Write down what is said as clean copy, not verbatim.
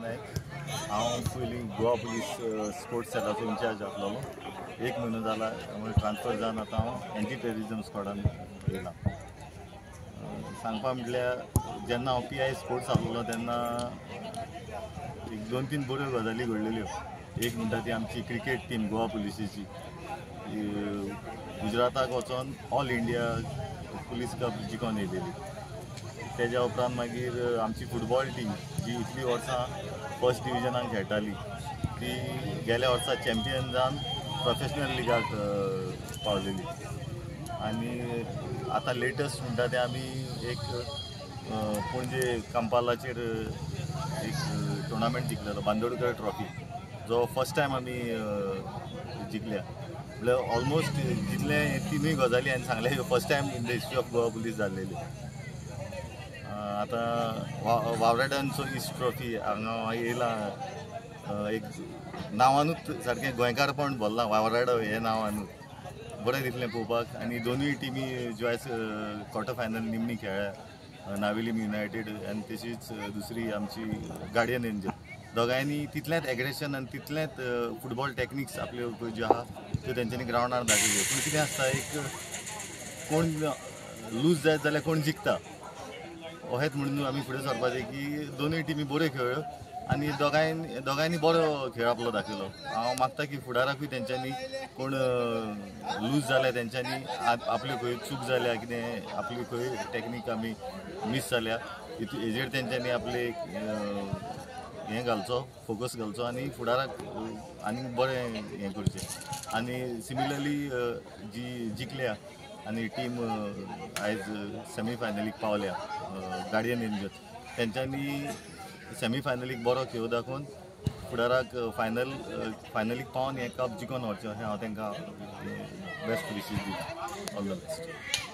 नायक। हांव पयलीं Goa police sports सेलाचो in-charge आसलोलो। 1 म्हयनो जाला ट्रान्सफर जावन आतां हांव एंटी टेररिजम स्क्वॉडान येयलां। सांगपा म्हटल्यार जेन्ना हांव PI स्पोर्ट्स आसलोलो तेन्ना एक 2-3 बऱ्यो गजाली घडलेल्यो। एक म्हणटा ती आमची क्रिकेट टीम गोवा पुलिसेची गुजराताक वचोन ऑल इंडिया पुलीस कप जिखोन येयलेली। तेज्या उपरांत मागीर आमची फुटबॉल टीम जी इतली वर्सां फर्स्ट डिविजनाक खेळटाली ती गेल्या वर्सा चॅम्पियन जावन प्रोफेशनल लिगाक पावलेली। आनी आतां लेटस्ट म्हणटा ते आमी एक पणजे कांपालाचेर एक टुर्नामेंट जिखलेलो बांदोडकर ट्रॉफी, जो फर्स्ट टायम आमी जिखल्या। म्हळ्यार ऑलमोस्ट जितले तिनूय गजाली हांवें सांगले ह्यो first time in the history of Goa police जाल्लेली। आतां वावरेड्यांचो इस्ट ट्रॉफी हांगा येयलां, एक नांवानूच सारकें गोंयकारपण भरलां वावराडो हे नांवानूच। बरें दिसलें पळोवपाक। आनी दोनूय टिमी ज्यो आयज क्वॉर्टर फायनल निमणी खेळ्ळ्या, नावेलीम युनायटेड आनी तशीच दुसरी आमची गार्डियन एंजल। दोगांयनी तितलेंच एग्रेशन आनी तितलेंच फुटबॉल टॅक्निक्स आपल्यो ज्यो आहा त्यो तेंच्यांनी ग्रावंडार दाखयल्यो। पूण कितें आसता, एक कोण लूज जायत जाल्यार कोण जिखता अशेंच म्हणून आमी फुडें सरपाचें की दोनूय टिमी बऱ्यो खेळ्ळ्यो आनी दोगांयनी बरो खेळ आपलो दाखयलो। हांव मागता की फुडाराकूय तेंच्यांनी कोण लूज जाल्यार तेंच्यांनी आपल्यो खंय चूक जाल्या, कितें आपली खंय टॅक्नीक आमी मिस जाल्या हेजेर तेंच्यांनी आपले हें घालचो, फोकस घालचो आनी फुडाराक आनी बरें हें करचें। आनी सिमिलरली जी जिखल्या आनी टीम आयज सेमी फायनलीक पावल्या गार्डियन एंजल, तेंच्यांनी सेमी फायनलीक बरो खेळ दाखोवन फुडाराक फायनलीक पावन हें कप जिखोन व्हरचें अशें हांव तेंकां बेस्ट विशीस दिता। All the best.